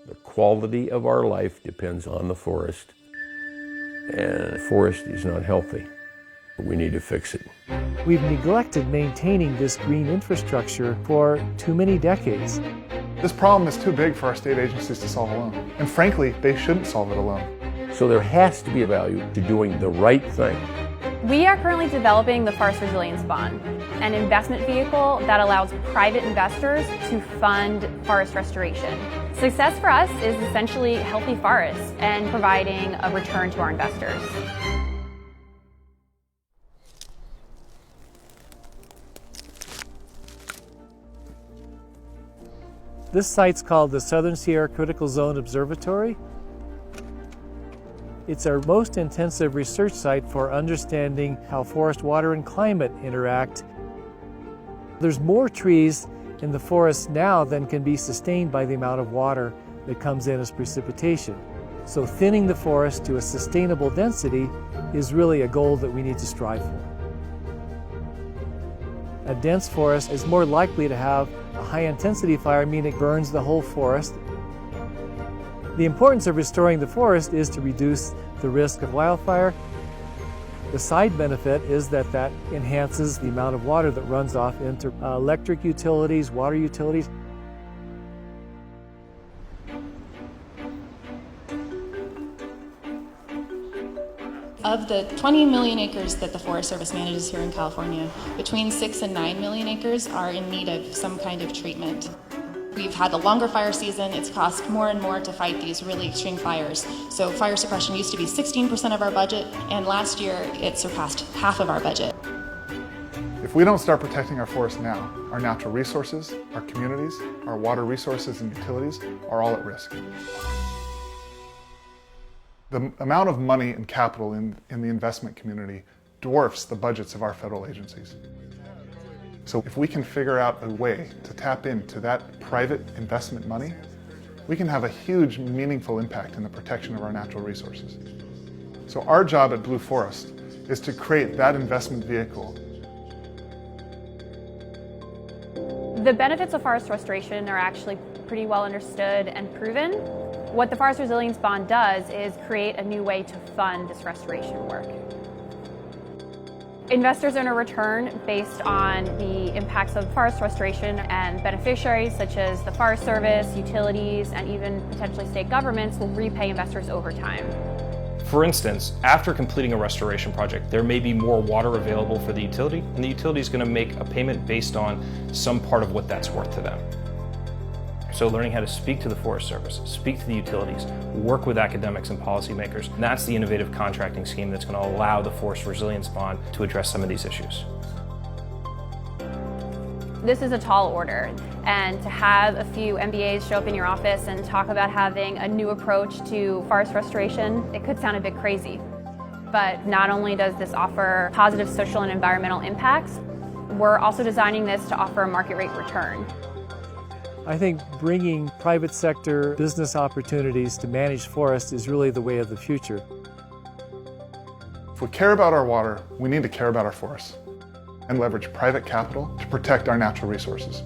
The quality of our life depends on the forest, and the forest is not healthy. We need to fix it. We've neglected maintaining this green infrastructure for too many decades. This problem is too big for our state agencies to solve alone. And frankly, they shouldn't solve it alone. So there has to be a value to doing the right thing. We are currently developing the Forest Resilience Bond, an investment vehicle that allows private investors to fund forest restoration. Success for us is essentially healthy forests and providing a return to our investors. This site's called the Southern Sierra Critical Zone Observatory. It's our most intensive research site for understanding how forest, water, and climate interact. There's more trees in the forest now than can be sustained by the amount of water that comes in as precipitation. So thinning the forest to a sustainable density is really a goal that we need to strive for. A dense forest is more likely to have a high-intensity fire, meaning it burns the whole forest. The importance of restoring the forest is to reduce the risk of wildfire. The side benefit is that that enhances the amount of water that runs off into electric utilities, water utilities. Of the 20 million acres that the Forest Service manages here in California, between 6 and 9 million acres are in need of some kind of treatment. We've had a longer fire season. It's cost more and more to fight these really extreme fires. So fire suppression used to be 16% of our budget, and last year it surpassed half of our budget. If we don't start protecting our forests now, our natural resources, our communities, our water resources and utilities are all at risk. The amount of money and capital in the investment community dwarfs the budgets of our federal agencies. So if we can figure out a way to tap into that private investment money, we can have a huge, meaningful impact in the protection of our natural resources. So our job at Blue Forest is to create that investment vehicle. The benefits of forest restoration are actually pretty well understood and proven. What the Forest Resilience Bond does is create a new way to fund this restoration work. Investors earn a return based on the impacts of forest restoration, and beneficiaries such as the Forest Service, utilities, and even potentially state governments will repay investors over time. For instance, after completing a restoration project, there may be more water available for the utility, and the utility is going to make a payment based on some part of what that's worth to them. So learning how to speak to the Forest Service, speak to the utilities, work with academics and policymakers, and that's the innovative contracting scheme that's going to allow the Forest Resilience Bond to address some of these issues. This is a tall order, and to have a few MBAs show up in your office and talk about having a new approach to forest restoration, it could sound a bit crazy. But not only does this offer positive social and environmental impacts, we're also designing this to offer a market rate return. I think bringing private sector business opportunities to manage forests is really the way of the future. If we care about our water, we need to care about our forests and leverage private capital to protect our natural resources.